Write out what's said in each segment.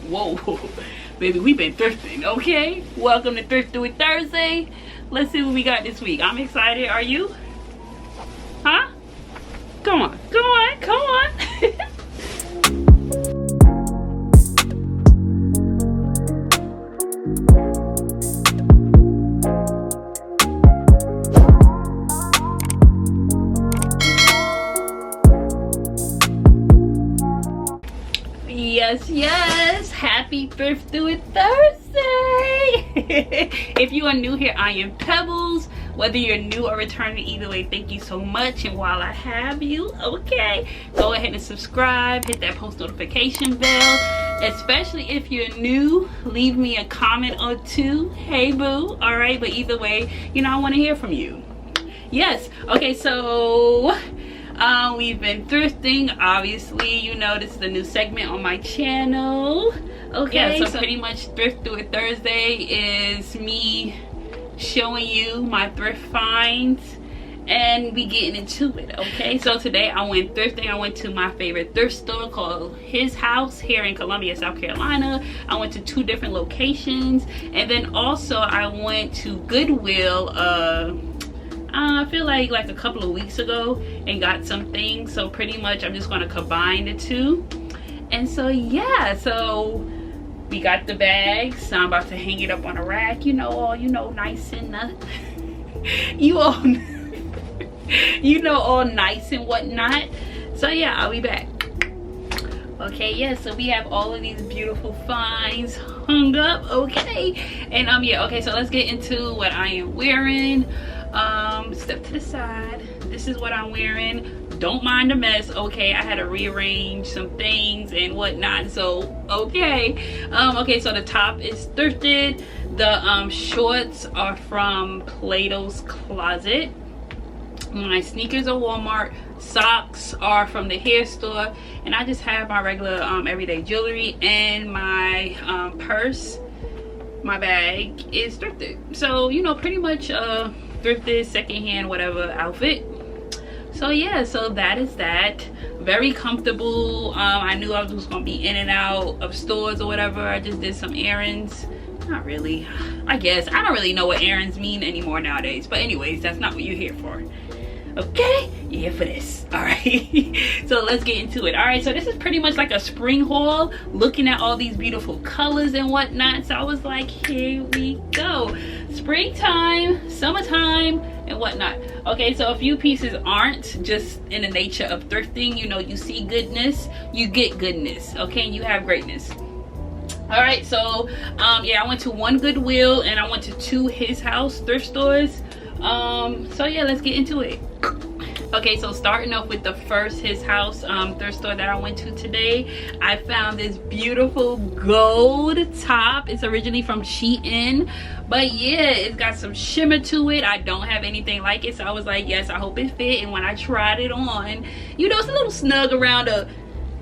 Whoa, baby, we've been thrifting, okay? Welcome to Thrift Do It Thursday. Let's see what we got this week. I'm excited. Are you? Huh? Come on, come on, come on. Yes, happy Thrift Do It Thursday. If you are new here, I am Pebbles. Whether you're new or returning, either way, thank you so much. And while I have you, okay, go ahead and subscribe, hit that post notification bell. Especially if you're new, leave me a comment or two. Hey boo, all right? But either way, you know, I want to hear from you. Yes, okay, so we've been thrifting. Obviously, you know, this is a new segment on my channel. Okay, yeah, so pretty much Thrift Do It Thursday is me showing you my thrift finds and we getting into it. Okay, so today I went thrifting. I went to my favorite thrift store called His House here in Columbia, South Carolina. I went to 2 different locations, and then also I went to Goodwill I feel like a couple of weeks ago and got some things. So pretty much I'm just going to combine the two. And so yeah, so we got the bags. So I'm about to hang it up on a rack, you know, all nice and you all you know, all nice and whatnot. So yeah, I'll be back. Okay, yeah, so we have all of these beautiful finds hung up. Okay, and yeah, okay, so let's get into what I am wearing. Step to the side. This is what I'm wearing. Don't mind the mess, okay? I had to rearrange some things and whatnot, so okay. Okay, so the top is thrifted. The shorts are from Plato's Closet. My sneakers are Walmart. Socks are from the hair store, and I just have my regular everyday jewelry, and my purse, my bag is thrifted. So you know, pretty much thrifted, secondhand, whatever outfit. So yeah, so that is that. Very comfortable. I knew I was gonna be in and out of stores or whatever. I just did some errands. Not really, I guess. I don't really know what errands mean anymore nowadays, but anyways, that's not what you're here for. Okay, you're here for this. All right. So let's get into it. All right, so this is pretty much like a spring haul, looking at all these beautiful colors and whatnot. So I was like, here we go, springtime, summertime and whatnot. Okay, so a few pieces aren't, just in the nature of thrifting, you know, you see goodness, you get goodness. Okay, you have greatness. All right, so yeah, I went to 1 Goodwill and I went to 2 His House thrift stores. So yeah, let's get into it. Okay, so starting off with the first His House thrift store that I went to today, I found this beautiful gold top. It's originally from Shein, but yeah, it's got some shimmer to it. I don't have anything like it, so I was like, yes, I hope it fit. And when I tried it on, you know, it's a little snug around the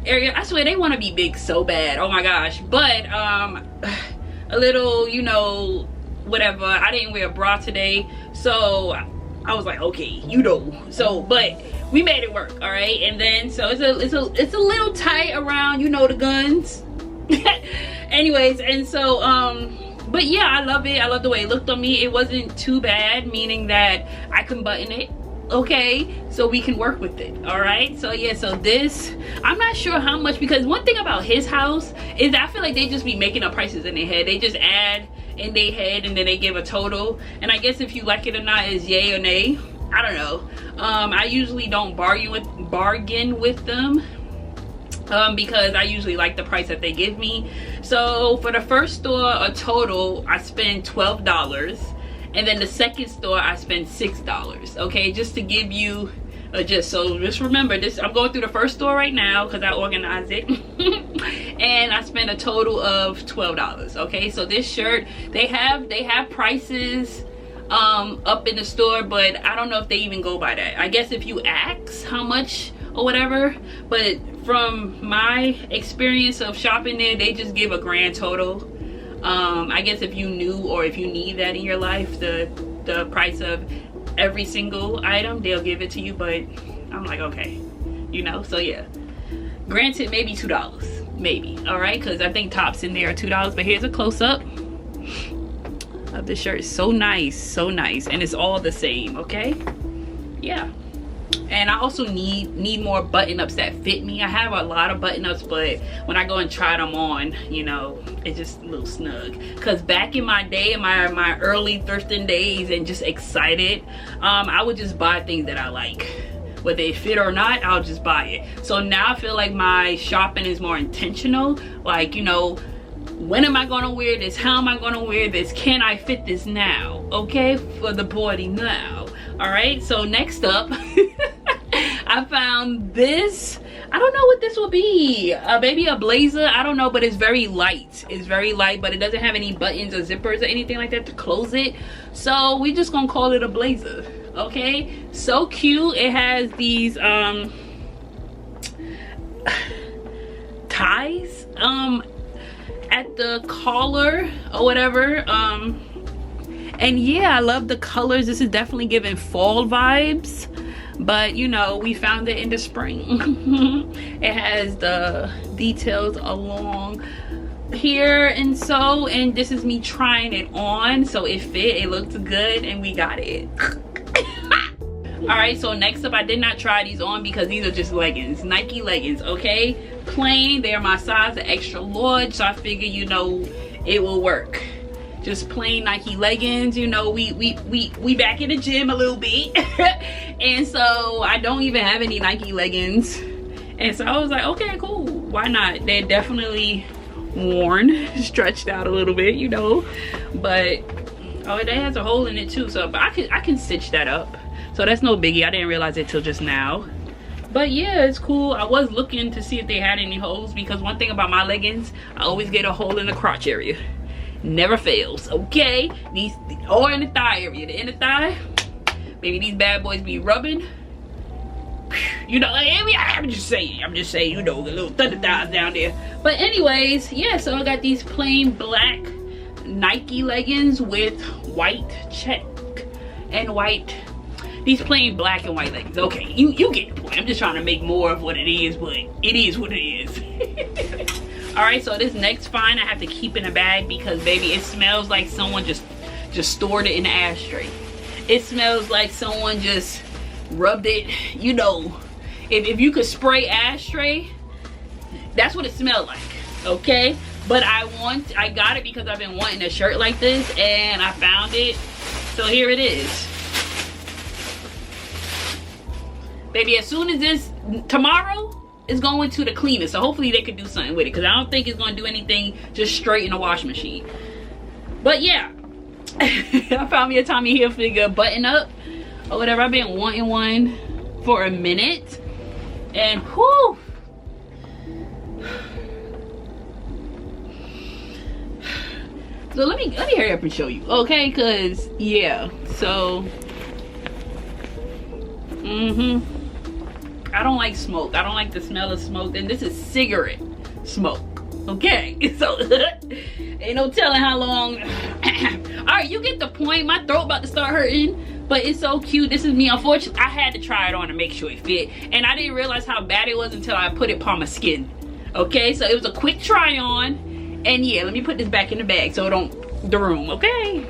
area. I swear they want to be big so bad, oh my gosh. But a little, you know, whatever. I didn't wear a bra today, so I was like, okay, you know. So but we made it work, all right. And then so it's a little tight around, you know, the guns. Anyways, and so but yeah, I love it. I love the way it looked on me. It wasn't too bad, meaning that I can button it, okay, so we can work with it. All right, so yeah, so this, I'm not sure how much, because one thing about His House is I feel like they just be making up prices in their head. They just add in their head and then they give a total, and I guess if you like it or not is yay or nay. I don't know. I usually don't bargain with them because I usually like the price that they give me. So for the first store, a total, I spent $12, and then the second store I spent $6. Okay, just to give you just remember this. I'm going through the first store right now because I organized it. And I spent a total of $12. Okay, so this shirt, they have prices up in the store, but I don't know if they even go by that. I guess if you ask how much or whatever, but from my experience of shopping there, they just give a grand total. I guess if you knew, or if you need that in your life, the price of every single item, they'll give it to you. But I'm like, okay, you know. So yeah, granted, maybe $2, maybe. All right, because I think tops in there are $2. But here's a close-up of the shirt. So nice, and it's all the same. Okay, yeah. And I also need more button-ups that fit me. I have a lot of button-ups, but when I go and try them on, you know, it's just a little snug. Because back in my day, in my early thrifting days and just excited, I would just buy things that I like. Whether they fit or not, I'll just buy it. So now I feel like my shopping is more intentional. Like, you know, when am I gonna wear this? How am I gonna wear this? Can I fit this now? Okay, for the body now. All right, so next up, I found this. I don't know what this will be. Maybe a blazer, I don't know, but it's very light. It's very light, but it doesn't have any buttons or zippers or anything like that to close it. So we just gonna call it a blazer. Okay, so cute. It has these ties at the collar or whatever. And yeah, I love the colors. This is definitely giving fall vibes, but you know, we found it in the spring. It has the details along here and so, and this is me trying it on, so it fit, it looked good, and we got it. All right, so next up, I did not try these on because these are just leggings, Nike leggings. Okay, plain. They're my size, the extra large, so I figure, you know, it will work. Just plain Nike leggings. You know, we back in the gym a little bit. And so I don't even have any Nike leggings, and so I was like, okay, cool, why not? They're definitely worn, stretched out a little bit, you know, but oh, it has a hole in it too, so but I can stitch that up, so that's no biggie. I didn't realize it till just now, but yeah, it's cool. I was looking to see if they had any holes, because one thing about my leggings, I always get a hole in the crotch area. Never fails. Okay, these, or in the thigh area, the inner thigh. Maybe these bad boys be rubbing. You know, I'm just saying, you know, the little thunder thighs down there. But anyways, yeah, so I got these plain black Nike leggings with white check and white. These plain black and white leggings. Okay, you get the point. I'm just trying to make more of what it is, but it is what it is. All right, so this next find I have to keep in a bag because, baby, it smells like someone just stored it in the ashtray. It smells like someone just rubbed it, you know, if you could spray ashtray, that's what it smelled like. Okay, but I got it because I've been wanting a shirt like this, and I found it, so here it is. Baby, as soon as this, tomorrow, it's going to the cleaner, so hopefully they could do something with it, because I don't think it's going to do anything just straight in the washing machine. But yeah, I found me a Tommy Hilfiger button up or whatever. I've been wanting one for a minute, and whew, so let me hurry up and show you, okay? Because yeah, so I don't like smoke. I don't like the smell of smoke, and this is cigarette smoke. Okay, so ain't no telling how long. All right, you get the point. My throat about to start hurting, but it's so cute. This is me. Unfortunately, I had to try it on to make sure it fit, and I didn't realize how bad it was until I put it upon my skin. Okay, so it was a quick try on, and yeah, let me put this back in the bag so it don't the room. Okay.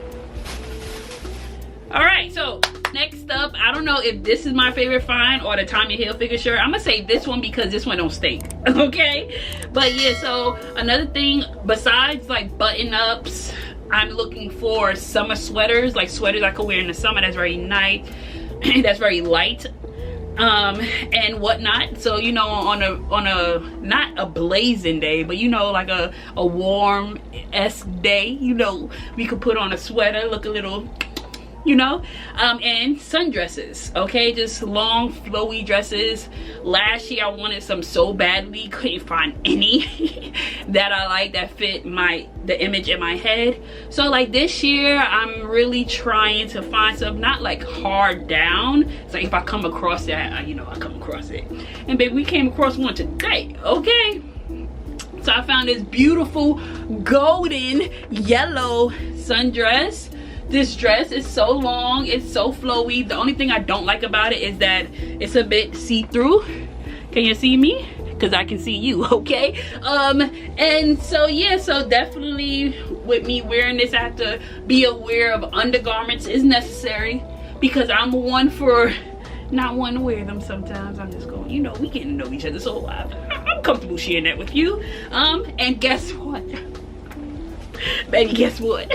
All right, so next up, I don't know if this is my favorite find or the Tommy Hilfiger shirt. I'm gonna say this one because this one don't stink. Okay, but yeah, so another thing besides like button ups, I'm looking for summer sweaters, like sweaters I could wear in the summer that's very nice, that's very light, and whatnot. So you know, on a not a blazing day, but you know, like a warm day, you know, we could put on a sweater, look a little, you know, and sundresses. Okay, just long flowy dresses. Last year I wanted some so badly, couldn't find any that I like that fit the image in my head. So like this year I'm really trying to find some not like hard down. So if I come across that, you know, I come across it. And baby, we came across one today. Okay, so I found this beautiful golden yellow sundress. This dress is so long, it's so flowy. The only thing I don't like about it is that it's a bit see-through. Can you see me? because I can see you, okay? And so yeah, so definitely with me wearing this, I have to be aware of undergarments is necessary, because I'm one for not one to wear them sometimes. I'm just going, you know, we getting to know each other, so I'm comfortable sharing that with you. And guess what? Baby, guess what?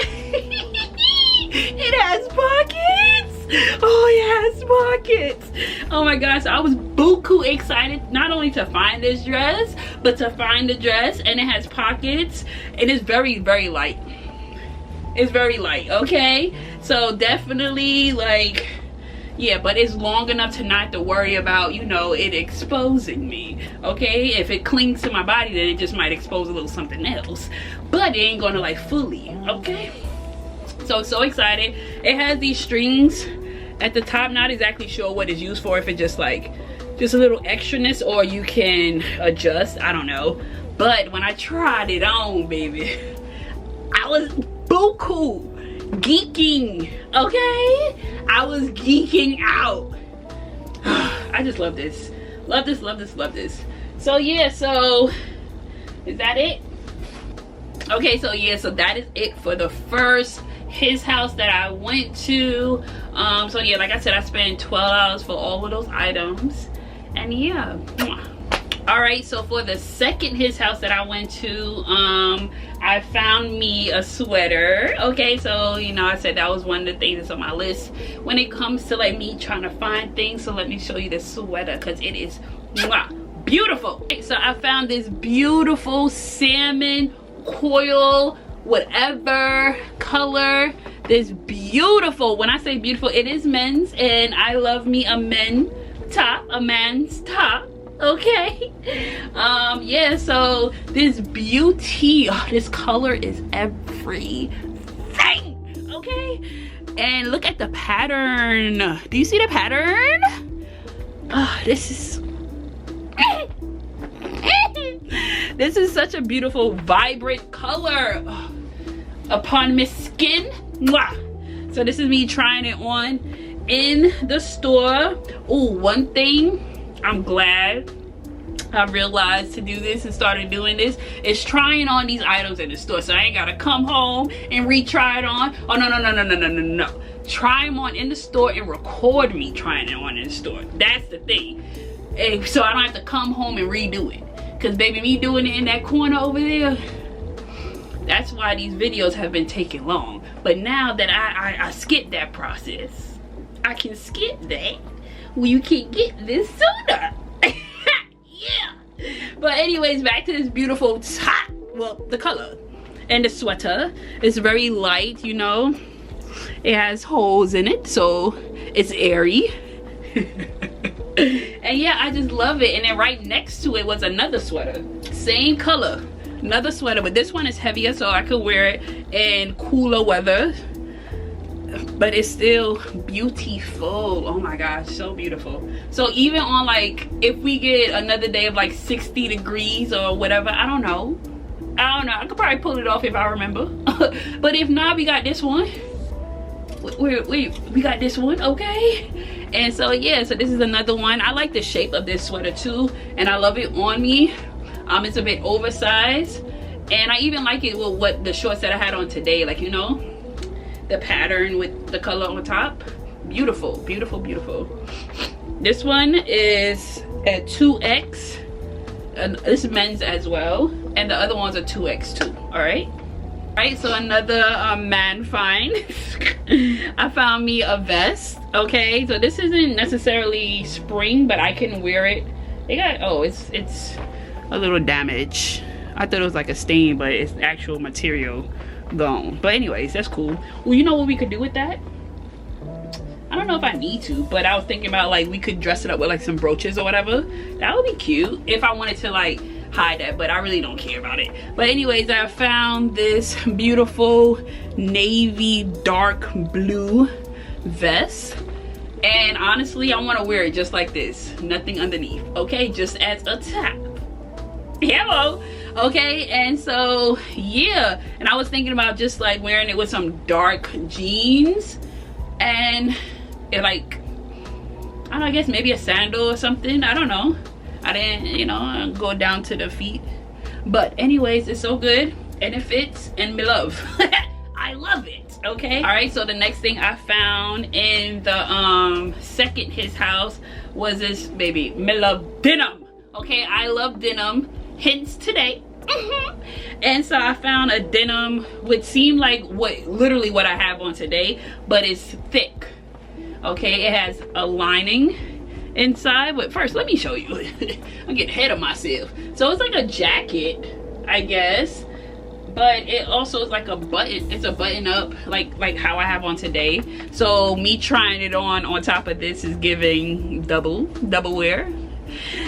It has pockets. Oh, it has pockets. Oh my gosh, so I was buku excited not only to find this dress, but to find the dress, and it has pockets, and it's very, very light. It's very light, okay? So definitely, like, yeah, but it's long enough to not have to worry about, you know, it exposing me, okay? If it clings to my body, then it just might expose a little something else, but it ain't gonna like fully, okay? So excited. It has these strings at the top, not exactly sure what it's used for, if it's just like just a little extraness, or you can adjust, I don't know. But when I tried it on, baby, I was buku geeking, okay? I was geeking out. I just love this. Love this, love this, love this. So yeah, so is that it? Okay, so yeah, so that is it for the first his house that I went to. So yeah, like I said, I spent $12 for all of those items, and yeah. All right, so for the second his house that I went to, I found me a sweater. Okay, so you know, I said that was one of the things that's on my list when it comes to like me trying to find things. So let me show you this sweater, because it is beautiful. Okay, so I found this beautiful salmon coil whatever color, this beautiful, when I say beautiful, it is men's, and I love me a man's top, okay? Yeah, so this beauty, oh, this color is everything, okay? And look at the pattern. Do you see the pattern? Oh, this is this is such a beautiful vibrant color. Oh, upon my skin. Mwah. So this is me trying it on in the store. Oh, one thing I'm glad I realized to do this and started doing this is trying on these items in the store, so I ain't gotta come home and retry it on. Oh no, try them on in the store and record me trying it on in the store. That's the thing. And so I don't have to come home and redo it, because baby, me doing it in that corner over there, that's why these videos have been taking long. But now that I skipped that process, I can skip that. Well, you can get this sooner. Yeah. But anyways, back to this beautiful top. Well, the color and the sweater is very light, you know. It has holes in it, so it's airy. And yeah, I just love it. And then right next to it was another sweater, same color, another sweater, but this one is heavier, so I could wear it in cooler weather, but it's still beautiful. Oh my gosh, so beautiful. So even on, like, if we get another day of like 60 degrees or whatever, I don't know, I could probably pull it off if I remember. But if not, we got this one. We got this one, okay? And so yeah, so this is another one. I like the shape of this sweater too, and I love it on me. It's a bit oversized, and I even like it with what the shorts that I had on today, like, you know, the pattern with the color on top. Beautiful, beautiful, beautiful. This one is a 2X, and this is men's as well, and the other one's a 2X too. All right. Right, so another man find. I found me a vest. Okay, so this isn't necessarily spring, but I can wear it. They got, oh, it's a little damage. I thought it was like a stain, but it's actual material gone. But anyways, that's cool. Well, you know what we could do with that? I don't know if I need to, but I was thinking about, like, we could dress it up with like some brooches or whatever. That would be cute if I wanted to like hide that, but I really don't care about it. But anyways, I found this beautiful navy dark blue vest, and honestly I want to wear it just like this, nothing underneath, okay, just as a top. Hello. Okay, and so yeah, and I was thinking about just like wearing it with some dark jeans and it, like, I don't know, I guess maybe a sandal or something. I don't know. I didn't, you know, go down to the feet. But anyways, it's so good and it fits and me love. I love it. Okay, all right, so the next thing I found in the second his house was this baby. Me love denim. Okay, I love denim, hence today. And so I found a denim which seemed like literally what I have on today, but it's thick. Okay, it has a lining inside, but first let me show you. I'm getting ahead of myself. So it's like a jacket, I guess, but it also is like a button. It's a button up, like how I have on today. So me trying it on top of this is giving double wear.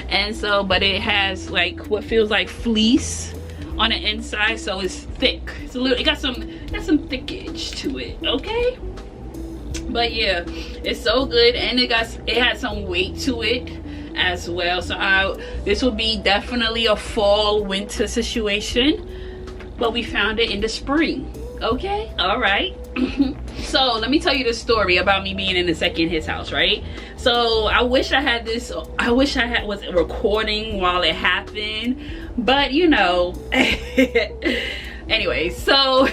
And so, but it has like what feels like fleece on the inside, so it's thick. It's a little, it got some thickage to it. Okay, but yeah, it's so good, and it has some weight to it as well. So this will be definitely a fall winter situation, but we found it in the spring. Okay, all right. So let me tell you the story about me being in the second his house, right? So I wish I had this, I wish I was recording while it happened, but you know. Anyway, so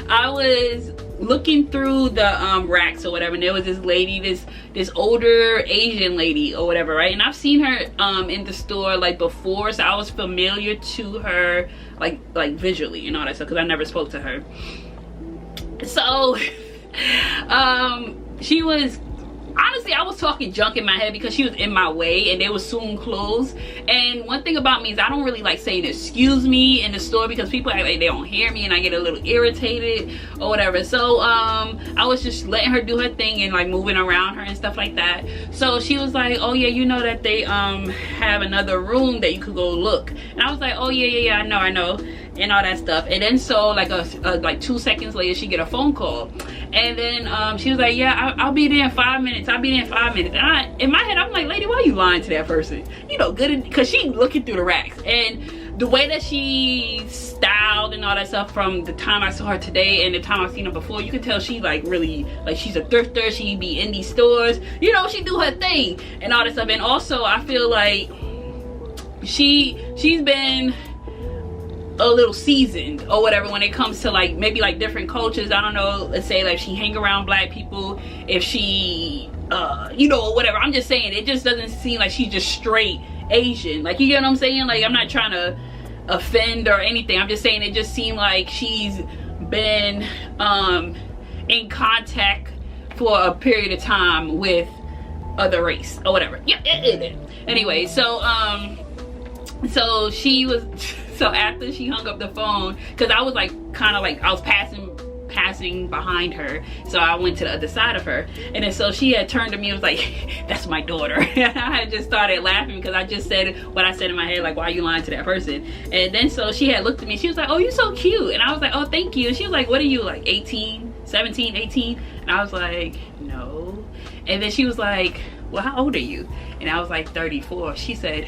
I was looking through the racks or whatever, and there was this lady, this older Asian lady or whatever, right? And I've seen her in the store like before, so I was familiar to her like visually and all that stuff, because I never spoke to her. So she was, honestly, I was talking junk in my head because she was in my way and they would soon close. And one thing about me is I don't really like saying excuse me in the store, because people act like they don't hear me and I get a little irritated or whatever. So I was just letting her do her thing and like moving around her and stuff like that. So she was like, oh yeah, you know that they have another room that you could go look. And I was like, oh yeah, I know, and all that stuff. And then so like 2 seconds later she get a phone call, and then she was like, yeah, I'll be there in 5 minutes. I'll be there in 5 minutes. And in my head I'm like, lady, why are you lying to that person? You know, good, because she looking through the racks, and the way that she styled and all that stuff from the time I saw her today and the time I've seen her before, you could tell she like really, like, she's a thrifter. She be in these stores, you know, she do her thing and all that stuff. And also I feel like she's been a little seasoned or whatever when it comes to like maybe like different cultures. I don't know, let's say like she hang around black people, if she you know, or whatever. I'm just saying, it just doesn't seem like she's just straight Asian, like, you get what I'm saying? Like, I'm not trying to offend or anything, I'm just saying it just seemed like she's been in contact for a period of time with other race or whatever. Yeah, anyway, so so she was, so after she hung up the phone, because I was like kind of like, I was passing behind her, so I went to the other side of her, and then so she had turned to me and was like, that's my daughter. And I had just started laughing because I just said what I said in my head, like, why are you lying to that person? And then so she had looked at me, she was like, oh, you're so cute. And I was like, oh, thank you. And she was like, what are you, like 18, 17, 18? And I was like, no. And then she was like, well, how old are you? And I was like, 34. She said,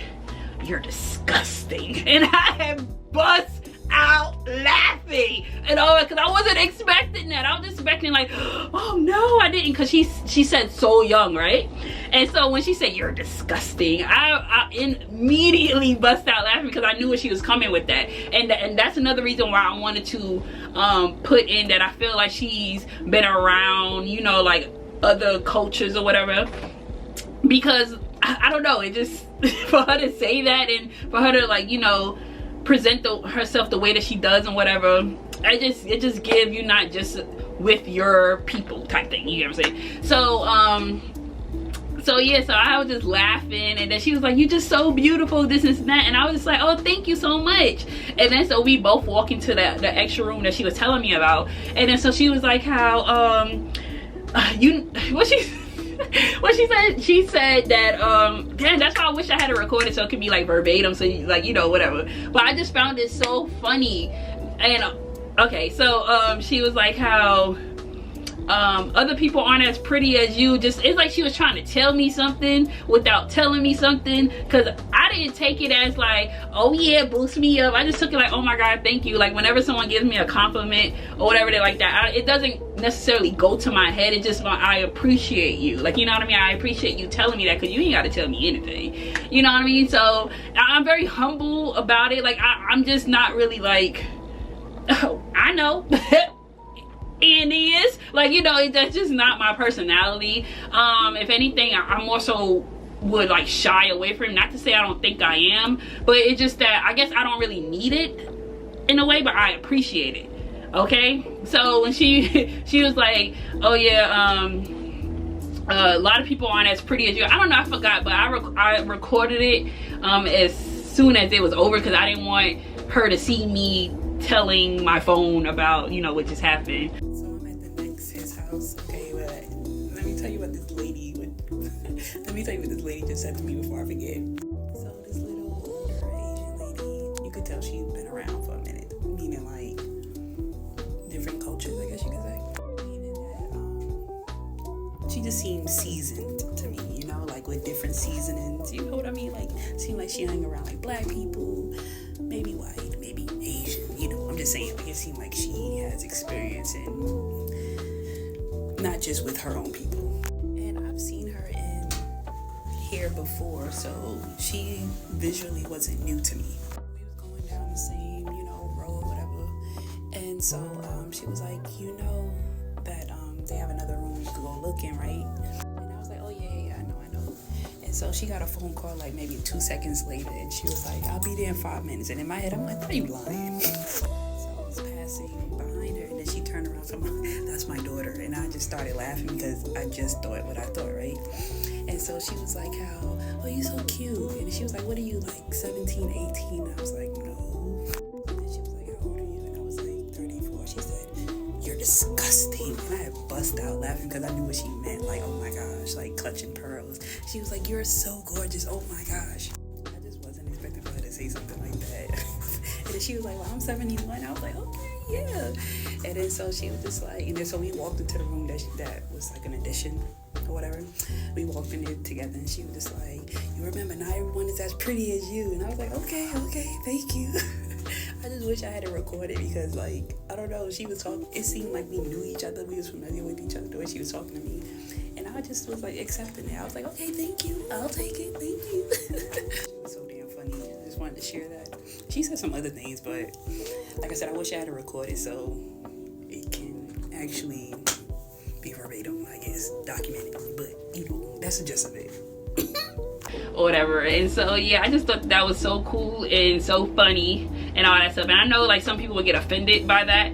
you're disgusting. And I had bust out laughing and all that, because I wasn't expecting that. I was expecting like, oh no, I didn't, because she said so young, right? And so when she said you're disgusting, I immediately bust out laughing, because I knew where she was coming with that. And that's another reason why I wanted to put in that I feel like she's been around, you know, like other cultures or whatever, because I don't know, it just for her to say that and for her to, like, you know, present herself the way that she does and whatever, it just give you not just with your people type thing, you know what I'm saying? So yeah, so I was just laughing, and then she was like, you're just so beautiful, this and that, and I was just like, oh, thank you so much. And then so we both walk into the extra room that she was telling me about, and then so she was like, how she said that damn, that's why I wish I had it recorded so it could be like verbatim, so you, like, you know, whatever. But I just found it so funny. And okay, so she was like how other people aren't as pretty as you. Just, it's like she was trying to tell me something without telling me something, because I didn't take it as like, oh yeah, boost me up. I just took it like, oh my god, thank you. Like whenever someone gives me a compliment or whatever, they like that, it doesn't necessarily go to my head. It just, I appreciate you, like, you know what I mean? I appreciate you telling me that, because you ain't got to tell me anything, you know what I mean? So I'm very humble about it. Like I'm just not really like, oh, I know. And is like, you know, that's just not my personality. If anything, I'm more so would like shy away from him. Not to say I don't think I am, but it's just that I guess I don't really need it in a way, but I appreciate it. Okay, so when she was like, oh yeah, a lot of people aren't as pretty as you. I don't know, I forgot, but I recorded it as soon as it was over, because I didn't want her to see me telling my phone about, you know, what just happened. So I'm at the next his house. Okay, but let me tell you what this lady let me tell you what this lady just said to me before I forget. So this little older Asian lady, you could tell she's been around for a minute, meaning like different cultures, I guess you could say. Meaning that she just seems seasoned to me, you know, like with different seasonings, you know what I mean? Like seemed like she hung around like black people, maybe white, maybe Asian, you know. I'm just saying, like, it seemed like she has experience in not just with her own people. And I've seen her in here before, so she visually wasn't new to me. We was going down the same, you know, road, whatever. And so she was like, you know that they have another room you could go look in, right? And I was like, oh yeah, I know. And so she got a phone call like maybe 2 seconds later, and she was like, I'll be there in 5 minutes. And in my head, I'm like, are you lying? So I was passing behind her, and then she turned around to me, that's my daughter. And I just started laughing because I just thought what I thought, right? And so she was like, how, oh, you're so cute. And she was like, what are you, like 17, 18? And I was like, no. And then she was like, how old are you? And I was like, 34. She said, you're disgusting. And I had bust out laughing because I knew what she meant. Like, oh my gosh, like clutching pearls. She was like, you're so gorgeous. Oh my gosh. I just wasn't expecting for her to say something like that. And then she was like, well, I'm 71. I was like, okay, yeah. And then so she was just like, and then so we walked into the room that was like an addition or whatever. We walked in there together, and she was just like, you remember, not everyone is as pretty as you. And I was like, okay, thank you. I just wish I had it recorded, because like, I don't know, she was talking, it seemed like we knew each other, we was familiar with each other the way she was talking to me, and I just was like accepting it. I was like, okay, thank you, I'll take it, thank you. She was so damn funny. I just wanted to share that. She said some other things, but like I said, I wish I had it recorded so it can actually be verbatim, I guess, documented, but you know, that's the gist of it. Or whatever. And so yeah, I just thought that was so cool and so funny and all that stuff. And I know like some people would get offended by that,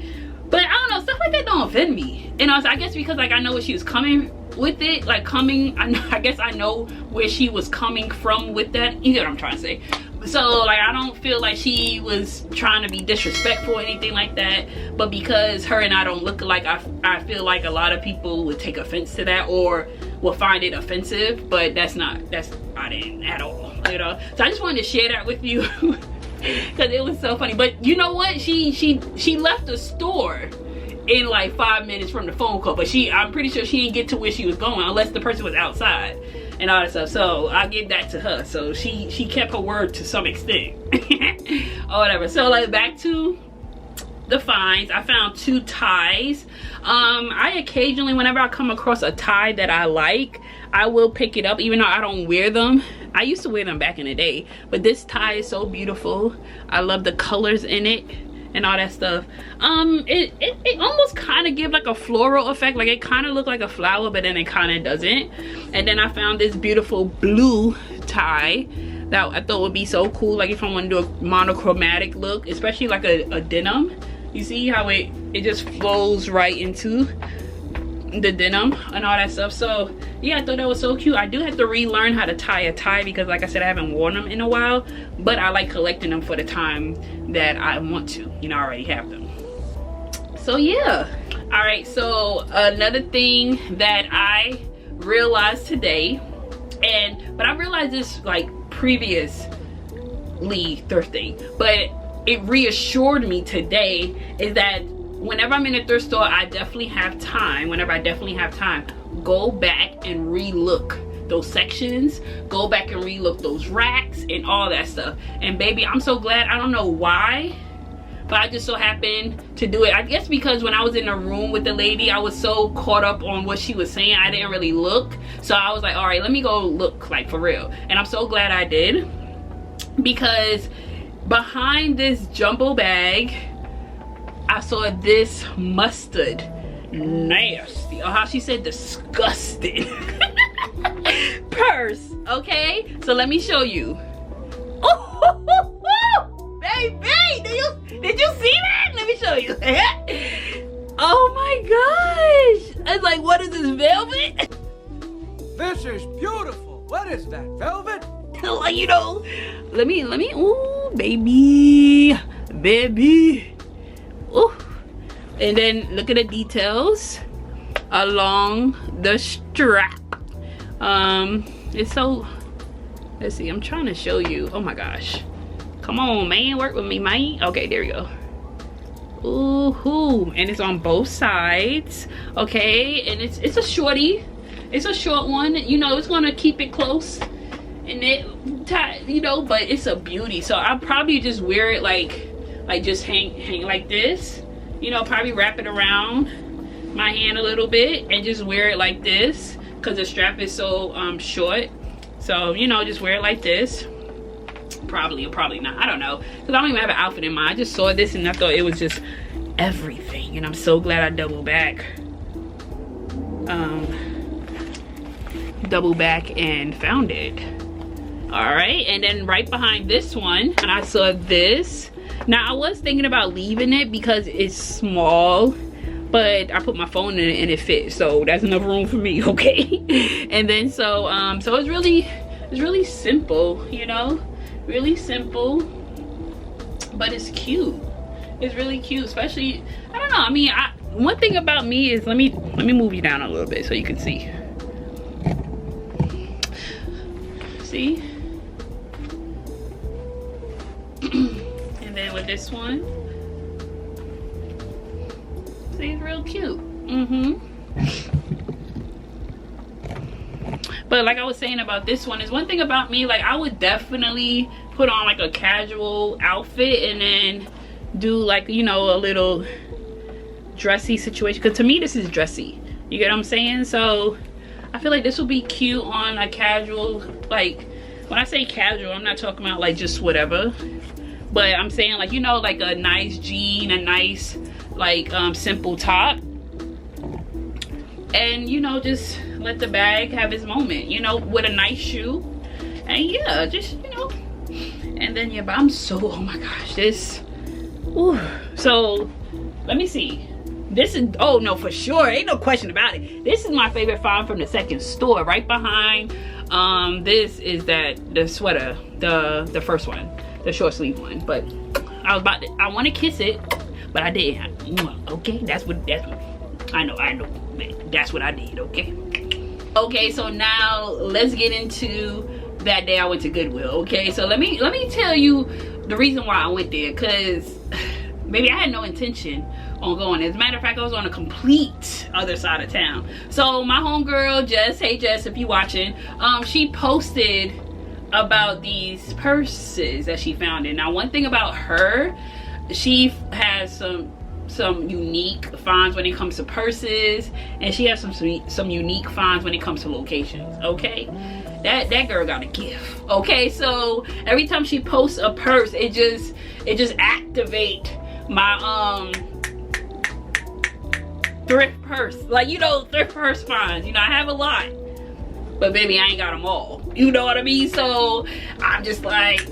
but I don't know, stuff like that don't offend me. And also, I guess because like I know where she was coming with it, like I guess I know where she was coming from with that. You know what I'm trying to say? So like, I don't feel like she was trying to be disrespectful or anything like that, but because her and I don't look alike, I feel like a lot of people would take offense to that or will find it offensive, but that's I didn't at all, you know. So I just wanted to share that with you because it was so funny. But you know what, she left the store in like 5 minutes from the phone call, but I'm pretty sure she didn't get to where she was going unless the person was outside and all that stuff. So I give that to her. So she kept her word to some extent. Or whatever. So like, back to the finds. I found 2 ties. I occasionally, whenever I come across a tie that I like, I will pick it up, even though I don't wear them. I used to wear them back in the day, but this tie is so beautiful. I love the colors in it and all that stuff. It almost kind of gives like a floral effect, like it kind of looked like a flower, but then it kind of doesn't. And then I found this beautiful blue tie that I thought would be so cool, like if I want to do a monochromatic look, especially like a denim. You see how it just flows right into the denim and all that stuff. So yeah, I thought that was so cute. I do have to relearn how to tie a tie because like I said, I haven't worn them in a while, but I like collecting them for the time that I want to, you know. I already have them. So yeah. All right, so another thing that I realized today, but I realized this like previously thrifting, but it reassured me today, is that whenever I'm in a thrift store, I definitely have time. Whenever I definitely have time, go back and re-look those sections, go back and re-look those racks and all that stuff. And baby, I'm so glad. I don't know why, but I just so happened to do it. I guess because when I was in a room with the lady, I was so caught up on what she was saying, I didn't really look. So I was like, all right, let me go look, like, for real. And I'm so glad I did, because behind this jumbo bag, I saw this mustard nasty, or how she said disgusting purse. Okay, so let me show you. Oh, baby, did you see that? Let me show you. Oh my gosh, I was like, what is this, velvet? This is beautiful. What is that, velvet? Like, you know, let me, ooh, baby. Ooh. And then look at the details along the strap. It's so, let's see, I'm trying to show you. Oh my gosh, come on, man, work with me, man. Okay, there we go. Ooh, and it's on both sides. Okay, and it's a shorty, it's a short one, you know, it's gonna keep it close and it tight, you know, but it's a beauty. So I'll probably just wear it like just hang like this, you know, probably wrap it around my hand a little bit and just wear it like this, because the strap is so short. So, you know, just wear it like this. Probably or probably not, I don't know, because I don't even have an outfit in mind. I just saw this and I thought it was just everything, and I'm so glad I double back and found it. All right, and then right behind this one, and I saw this. Now I was thinking about leaving it because it's small, but I put my phone in it and it fits, so that's enough room for me. Okay. And then so it's really simple, you know, really simple, but it's cute. It's really cute, especially, I don't know, I mean, one thing about me is, let me move you down a little bit so you can see. See? And then with this one, see, it's real cute. But like I was saying about this one, is one thing about me, like I would definitely put on like a casual outfit and then do like, you know, a little dressy situation, because to me this is dressy, you get what I'm saying? So I feel like this will be cute on a casual, like when I say casual, I'm not talking about like just whatever, but I'm saying like, you know, like a nice jean, a nice like simple top, and you know, just let the bag have its moment, you know, with a nice shoe, and yeah, just, you know, and then yeah. But I'm so, oh my gosh, this, ooh. So let me see, this is, oh no, for sure, ain't no question about it, this is my favorite find from the second store. Right behind this is the sweater, the first one, the short sleeve one, but I want to kiss it, but I didn't. Okay, that's what I know, that's what I did. Okay, so now let's get into that day I went to Goodwill. Okay, so let me tell you the reason why I went there, because maybe I had no intention on going. As a matter of fact, I was on a complete other side of town. So my homegirl Jess, hey Jess, if you watching, she posted about these purses that she found. And now one thing about her, she has some unique finds when it comes to purses, and she has some unique finds when it comes to locations. Okay, that girl got a gift. Okay, so every time she posts a purse, it just activate my thrift purse, like, you know, thrift purse finds. You know, I have a lot, but baby, I ain't got them all, you know what I mean? So I'm just like,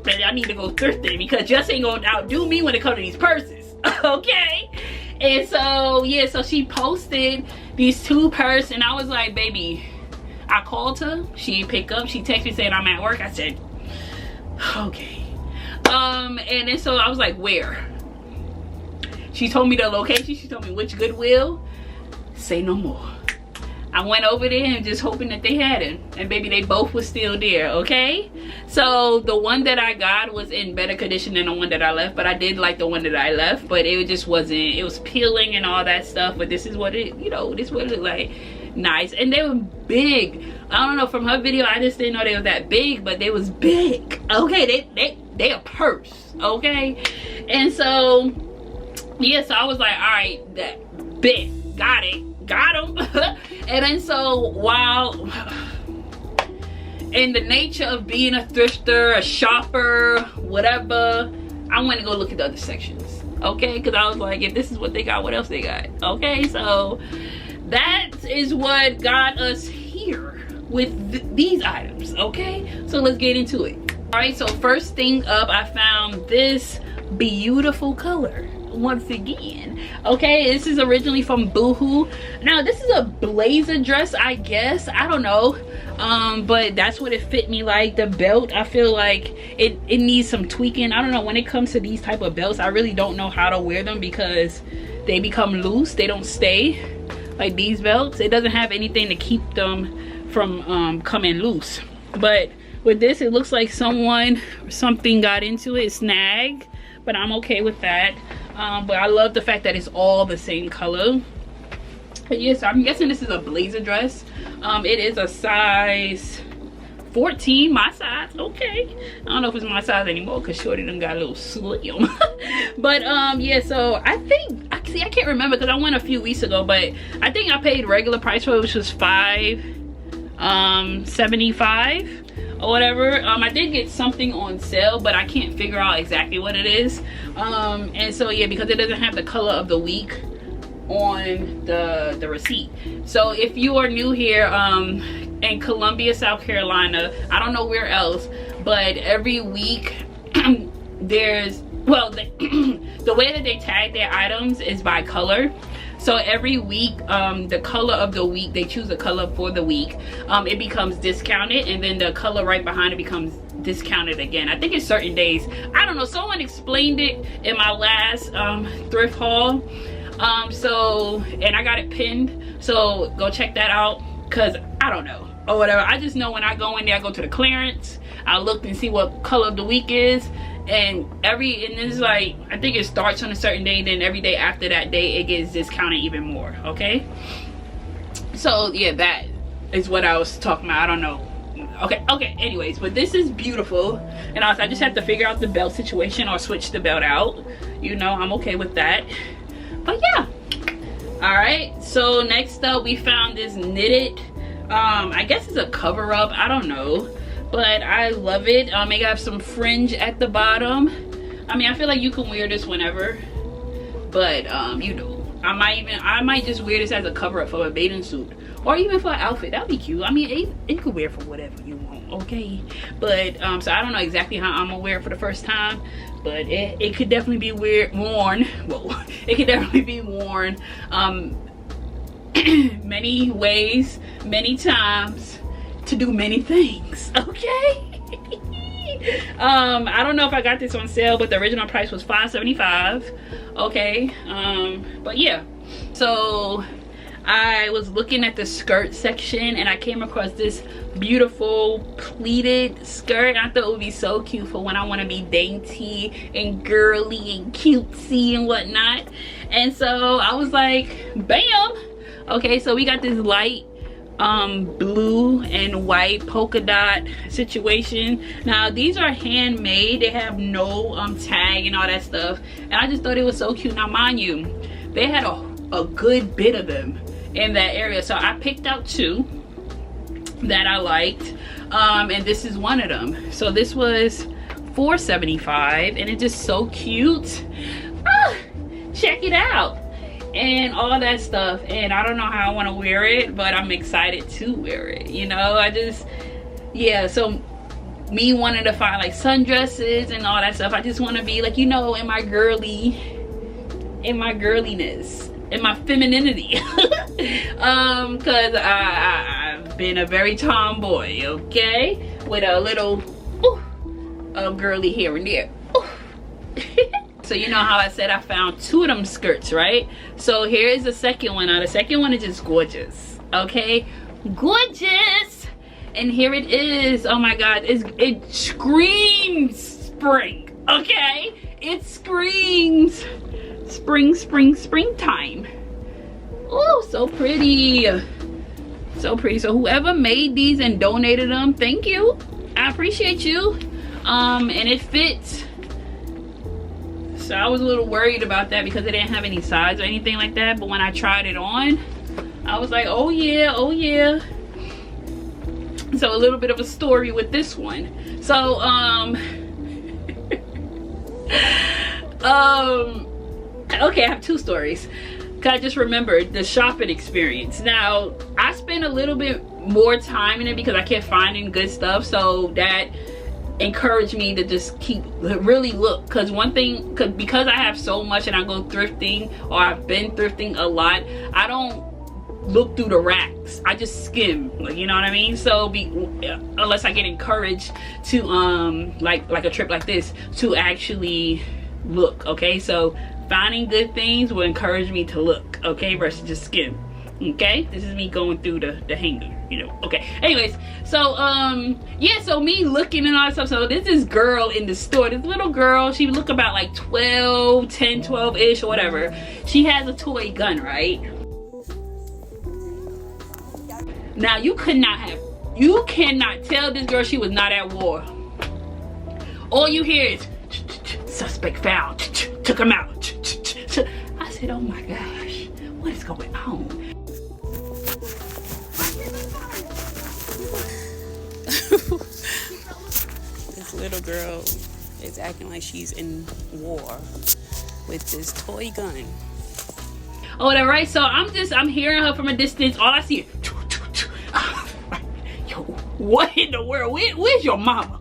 baby, I need to go thrifting, because Jess ain't gonna outdo me when it comes to these purses. Okay, and so yeah, so she posted these two purses, and I was like, baby, I called her, she didn't pick up. She texted me saying I'm at work. I said okay, and then so I was like, where? She told me the location, she told me which Goodwill. Say no more. I went over there and just hoping that they had him, and baby, they both were still there. Okay, so the one that I got was in better condition than the one that I left, but I did like the one that I left, but it just wasn't, it was peeling and all that stuff. But this is what it, you know, this is what it looked like. Nice. And they were big. I don't know, from her video I just didn't know they were that big, but they was big. Okay, they a purse. Okay, and so yeah, so I was like, all right, that bit, got it, got him. And then so while in the nature of being a thrifter, a shopper, whatever, I went to go look at the other sections. Okay, because I was like, if this is what they got, what else they got? Okay, so that is what got us here with these items. Okay, so let's get into it. All right, so first thing up, I found this beautiful color once again. Okay, this is originally from Boohoo. Now this is a blazer dress, I guess, I don't know, but that's what it fit me like. The belt, I feel like it needs some tweaking. I don't know, when it comes to these type of belts, I really don't know how to wear them because they become loose, they don't stay like these belts. It doesn't have anything to keep them from coming loose. But with this, it looks like someone or something got into it, snag, but I'm okay with that. But I love the fact that it's all the same color. But yes, I'm guessing this is a blazer dress. It is a size 14, my size. Okay, I don't know if it's my size anymore because shorty done got a little slim. But yeah, so I think, I can't remember because I went a few weeks ago, but I think I paid regular price for it, which was $5.75 or whatever. I did get something on sale, but I can't figure out exactly what it is. And so yeah, because it doesn't have the color of the week on the receipt. So if you are new here in Columbia, South Carolina, I don't know where else, but every week there's, well, the way that they tag their items is by color. So every week, the color of the week, they choose a color for the week, it becomes discounted, and then the color right behind it becomes discounted again. I think it's certain days. I don't know, someone explained it in my last thrift haul. So, and I got it pinned, so go check that out, because I don't know, or whatever. I just know when I go in there, I go to the clearance, I look and see what color of the week is, and it's like, I think it starts on a certain day, then every day after that day it gets discounted even more. Okay, so yeah, that is what I was talking about. I don't know. Okay, anyways, but this is beautiful, and I just have to figure out the belt situation or switch the belt out, you know. I'm okay with that. But yeah, all right, so next up we found this knitted, I guess it's a cover-up, I don't know, but I love it. It got some fringe at the bottom. I mean, I feel like you can wear this whenever, but you know, I might just wear this as a cover-up for a bathing suit, or even for an outfit. That'd be cute. I mean, you could wear it for whatever you want, okay? But so I don't know exactly how I'm gonna wear it for the first time, but it could definitely be worn. Well, it could definitely be worn many ways, many times, to do many things. Okay. I don't know if I got this on sale, but the original price was $5.75. Okay. But yeah, so I was looking at the skirt section and I came across this beautiful pleated skirt. I thought it would be so cute for when I want to be dainty and girly and cutesy and whatnot. And so I was like, bam. Okay, so we got this light blue and white polka dot situation. Now these are handmade, they have no tag and all that stuff, and I just thought it was so cute. Now mind you, they had a good bit of them in that area, so I picked out two that I liked, and this is one of them. So this was $4.75, and it's just so cute. Check it out and all that stuff. And I don't know how I want to wear it, but I'm excited to wear it, you know. I just, yeah, so me wanting to find like sundresses and all that stuff, I just want to be like, you know, in my girliness, in my femininity. Because I've been a very tomboy, okay, with a little girly here and there. So you know how I said I found two of them skirts, right? So here is the second one. Now the second one is just gorgeous. Okay, gorgeous. And here it is. Oh my god, it screams spring. Okay, it screams springtime. Oh, so pretty, so pretty. So whoever made these and donated them, thank you, I appreciate you. And it fits. So I was a little worried about that because it didn't have any size or anything like that, but when I tried it on, I was like, oh yeah, oh yeah. So a little bit of a story with this one. So okay, I have two stories. I just remembered the shopping experience. Now, I spent a little bit more time in it because I kept finding good stuff, so that encouraged me to just really look. Because one thing, because I have so much and I go thrifting, or I've been thrifting a lot, I don't look through the racks. I just skim, you know what I mean? So unless I get encouraged to like a trip like this, to actually look. Okay, so finding good things will encourage me to look, okay, versus just skim. Okay, this is me going through the hanger, you know. Okay, anyways, so yeah, so me looking and all that stuff. So this girl in the store, this little girl, she look about like 12 ish or whatever. She has a toy gun, right? Now you cannot tell this girl she was not at war. All you hear is suspect found, took him out. I said, oh my gosh, what is going on? This little girl is acting like she's in war with this toy gun. Oh, that right. So I'm hearing her from a distance. All I see is yo, what in the world? Where's your mama?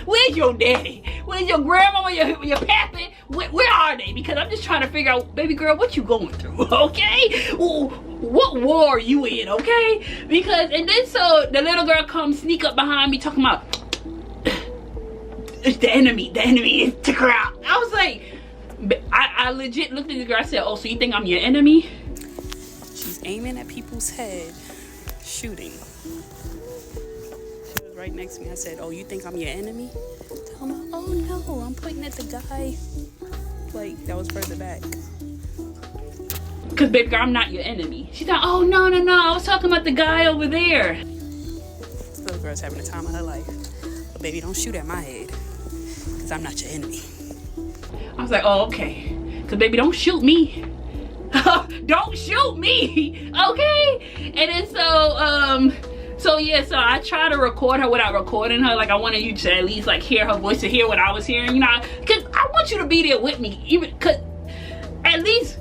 Where's your daddy? Where's your grandma? Your pappy? Where are they? Because I'm just trying to figure out, baby girl, what you going through, okay? What war are you in, okay? Because, and then so the little girl comes sneak up behind me talking about, it's the enemy took her out. I was like, I legit looked at the girl, I said, oh, so you think I'm your enemy? She's aiming at people's head, shooting. She was right next to me. I said, oh, you think I'm your enemy? Tell her, oh no, I'm pointing at the guy like that was further back. Cause baby girl, I'm not your enemy. She's like, oh no, I was talking about the guy over there. This little girl's having the time of her life. But baby, don't shoot at my head, cause I'm not your enemy. I was like, oh, okay. Cause baby, don't shoot me. Don't shoot me, okay? And then so yeah, so I try to record her without recording her. Like, I wanted you to at least like hear her voice, to hear what I was hearing, you know, because I want you to be there with me, even cause at least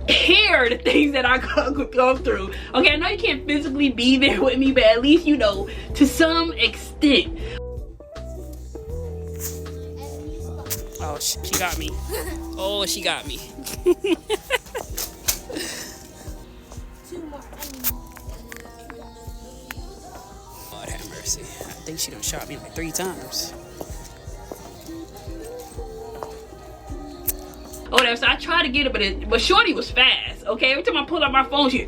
hear the things that I go through. Okay, I know you can't physically be there with me, but at least, you know, to some extent. Oh, she got me. Oh, she got me. Lord have mercy. I think she done shot me like 3 times. Oh, so I tried to get it, but Shorty was fast. Okay, every time I pull out my phone, she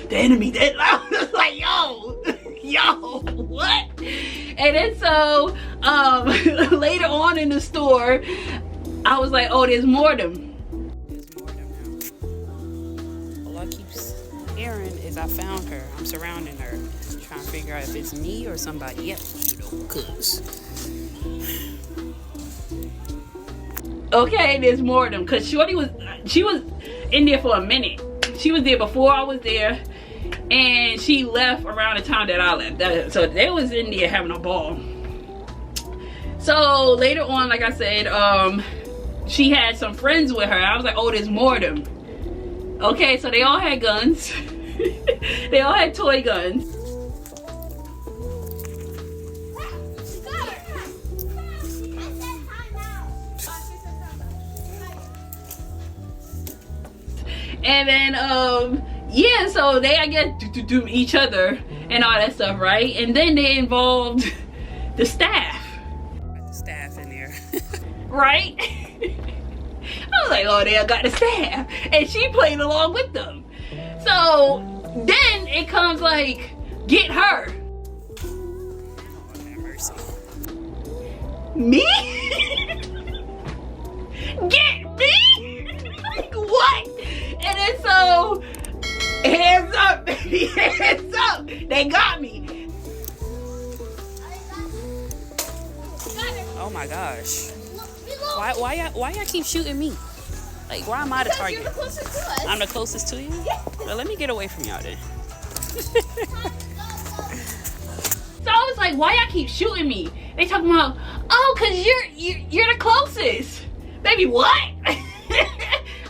the enemy. That I was like, yo, what? And then so later on in the store, I was like, oh, there's more of them. There's more of them now. All I keep hearing is I found her. I'm surrounding her, trying to figure out if it's me or somebody else, you know, cause. Okay, there's more of them, cause Shorty she was in there for a minute. She was there before I was there, and she left around the time that I left. So they was in there having a ball. So later on, like I said, she had some friends with her. I was like, oh, there's more of them. Okay, so they all had guns. They all had toy guns. And then yeah, so they, I guess, do each other and all that stuff, right? And then they involved the staff. Got the staff in there. Right? I was like, oh, they got the staff. And she played along with them. So Then it comes like, get her. Lord have mercy. Me? Get me? Like what? And then so, hands up, baby, hands up. They got me. Oh my gosh. Why y'all keep shooting me? Like, why am I the target? You're the closest to us. I'm the closest to you? Yeah. Well, let me get away from y'all then. So I was like, why y'all keep shooting me? They talking about, oh, cause you're the closest. Baby, what?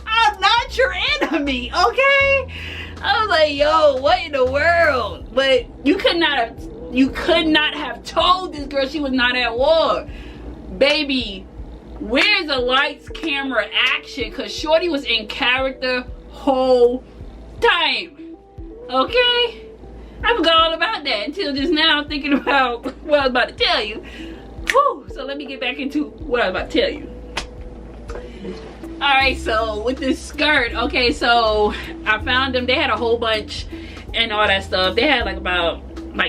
I'm not your enemy, okay? I was like, yo, what in the world? But you could not have told this girl she was not at war. Baby, where's the lights, camera, action? Cause Shorty was in character whole time. Okay? I forgot all about that until just now thinking about what I was about to tell you. Whew, so let me get back into what I was about to tell you. Alright, so with this skirt, okay, so I found them. They had a whole bunch and all that stuff. They had like about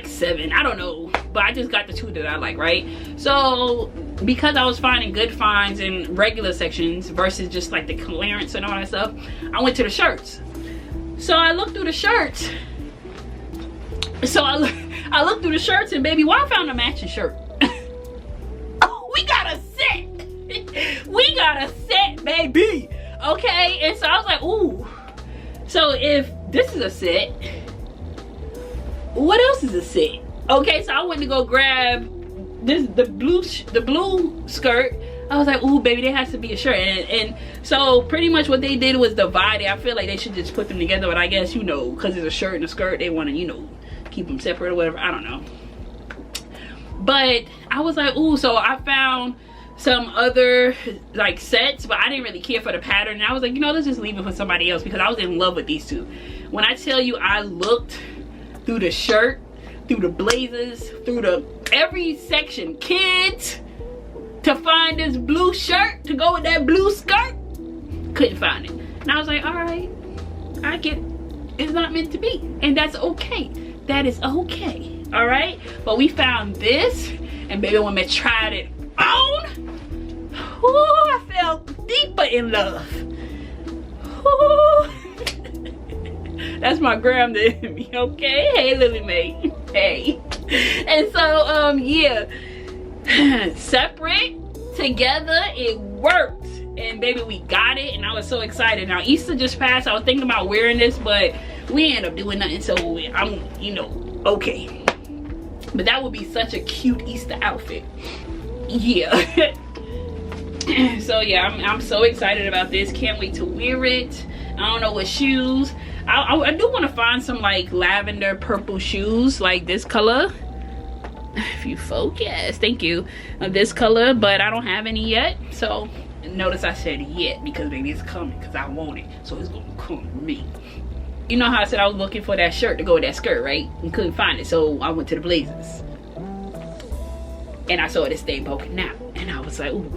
7, I don't know, but I just got the 2 that I like, right? So because I was finding good finds in regular sections versus just like the clearance and all that stuff, I went to the shirts. So I looked through the shirts. I looked through the shirts and baby, I found a matching shirt. Oh, we got a set. We got a set, baby. Okay, and so I was like, ooh. So if this is a set, what else is a set? Okay, so I went to go grab the blue skirt. I was like, ooh, baby, there has to be a shirt. And so pretty much what they did was divide it. I feel like they should just put them together, but I guess, you know, because it's a shirt and a skirt, they want to, you know, keep them separate or whatever. I don't know. But I was like, ooh, so I found some other like sets, but I didn't really care for the pattern. And I was like, you know, let's just leave it for somebody else because I was in love with these 2. When I tell you I looked through the shirt, through the blazers, through the every section, kids, to find this blue shirt to go with that blue skirt, couldn't find it. And I was like, all right, I get it's not meant to be, and that's okay. That is okay, all right? But we found this, and baby, when we tried it on, ooh, I fell deeper in love. Ooh. That's my gram to me, okay? Hey, Lily Mae. Hey. And so, yeah. Separate, together, it worked. And baby, we got it, and I was so excited. Now, Easter just passed. I was thinking about wearing this, but we ended up doing nothing, so I'm, you know, okay. But that would be such a cute Easter outfit. Yeah. So yeah, I'm so excited about this. Can't wait to wear it. I don't know what shoes. I do want to find some like lavender purple shoes like this color. If you focus, thank you. This color, but I don't have any yet. So notice I said yet because baby, it's coming because I want it. So it's gonna come to me. You know how I said I was looking for that shirt to go with that skirt, right? And couldn't find it, so I went to the blazers. And I saw this thing poking out, and I was like, ooh,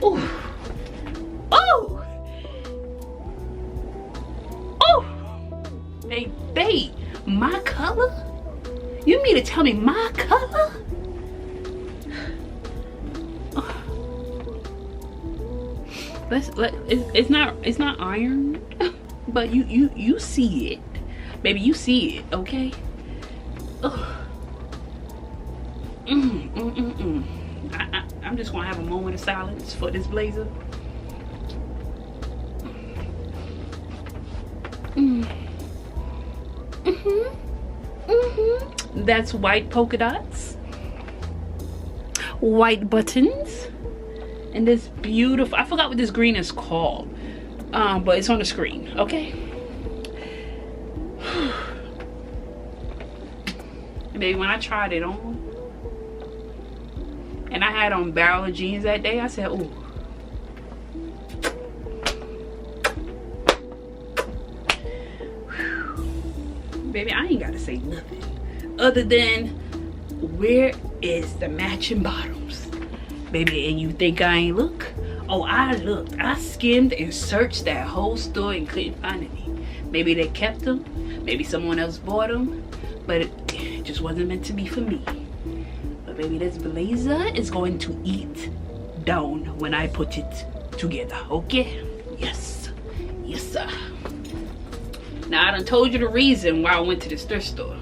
ooh, ooh. Babe, my color? You mean to tell me my color? It's not iron, but you see it, baby. You see it, okay? I'm just gonna have a moment of silence for this blazer. That's white polka dots, white buttons, and this beautiful, I forgot what this green is called, but it's on the screen, okay? Baby, when I tried it on, and I had on barrel of jeans that day, I said, ooh. Baby, I ain't gotta say nothing other than where is the matching bottoms, baby? And you think I ain't look? Oh, I looked. I skimmed and searched that whole store and couldn't find any. Maybe they kept them, maybe someone else bought them, but it just wasn't meant to be for me. But baby, this blazer is going to eat down when I put it together, okay? Yes, yes sir. Now I done told you the reason why I went to this thrift store.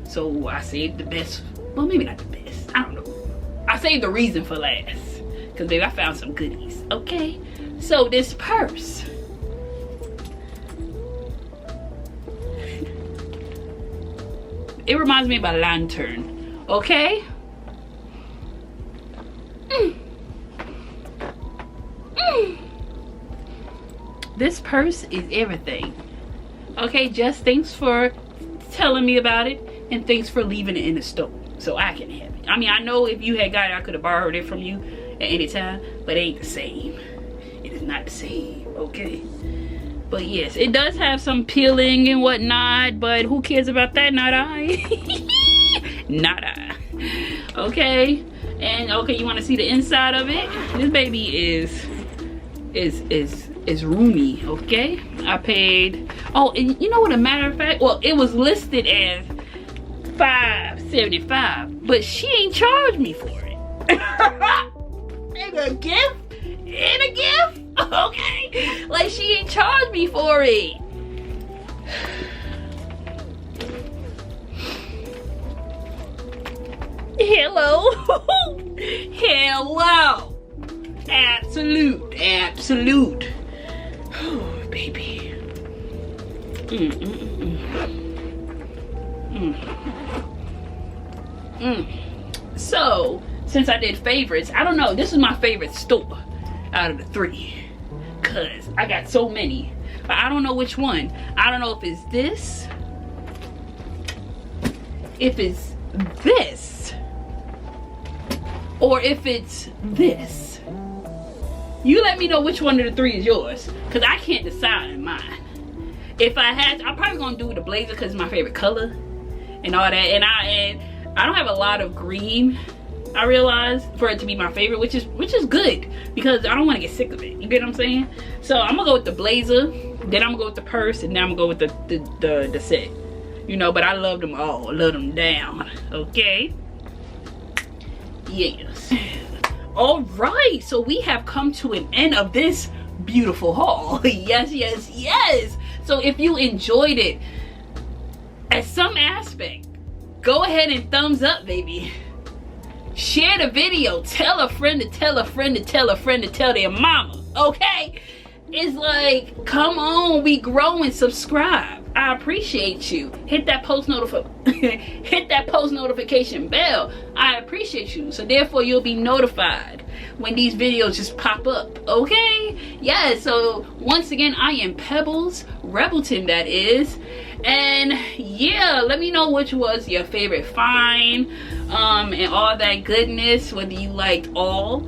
So I saved the best, well maybe not the best, I don't know. I saved the reason for last. Cause baby, I found some goodies, okay? So this purse. It reminds me of a lantern, okay? This purse is everything. Okay, Jess, thanks for telling me about it, and thanks for leaving it in the store so I can have it. I mean, I know if you had got it, I could have borrowed it from you at any time, but it ain't the same. It is not the same, okay? But yes, it does have some peeling and whatnot, but who cares about that? Not I. Not I. Okay, and okay, you want to see the inside of it? This baby is roomy, okay? I paid, oh, and you know what, a matter of fact, well, it was listed as $5.75, but she ain't charged me for it. And a gift? And a gift? Okay, like she ain't charged me for it. Hello. Hello. Absolute. Oh, baby. So, since I did favorites, I don't know, this is my favorite store out of the three. Cause I got so many. But I don't know which one. I don't know if it's this. If it's this. Or if it's this. You let me know which one of the three is yours. Cause I can't decide in mine. If I had to, I'm probably gonna do the blazer because it's my favorite color. And all that. And I don't have a lot of green, I realize, for it to be my favorite, which is good because I don't want to get sick of it. You get what I'm saying? So I'm gonna go with the blazer, then I'm gonna go with the purse, and then I'm gonna go with the set. You know, but I love them all. I love them down. Okay. Yes. All right. So we have come to an end of this beautiful haul. Yes. So if you enjoyed it at some aspect, go ahead and thumbs up, baby. Share the video. Tell a friend to tell a friend to tell a friend to tell their mama. Okay? It's like, come on, we growing. Subscribe. I appreciate you. Hit that post notification bell. I appreciate you. So therefore you'll be notified when these videos just pop up. Okay? Yeah, so once again, I am Pebbles, Rebelton that is. And yeah, let me know which was your favorite find, and all that goodness, whether you liked all,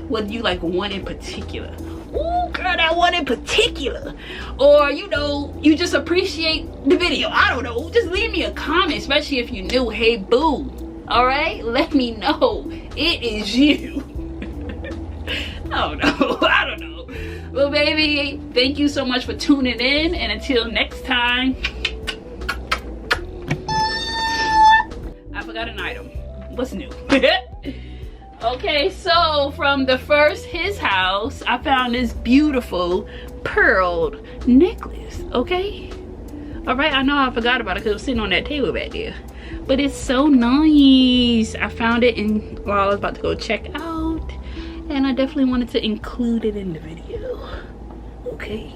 whether you like one in particular. Ooh, girl, that one in particular. Or, you know, you just appreciate the video. I don't know. Just leave me a comment, especially if you're new. Hey, boo. All right? Let me know. It is you. I don't know. Well, baby, thank you so much for tuning in. And until next time. I forgot an item. What's new? Okay, so from the first his house, I found this beautiful pearled necklace. Okay, all right, I know I forgot about it because it was sitting on that table back there, but it's so nice. I found it while I was about to go check out, and I definitely wanted to include it in the video. Okay,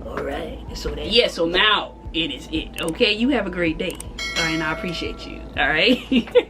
all right, so that, yeah, so now it is it. Okay, you have a great day. All right, and I appreciate you. All right.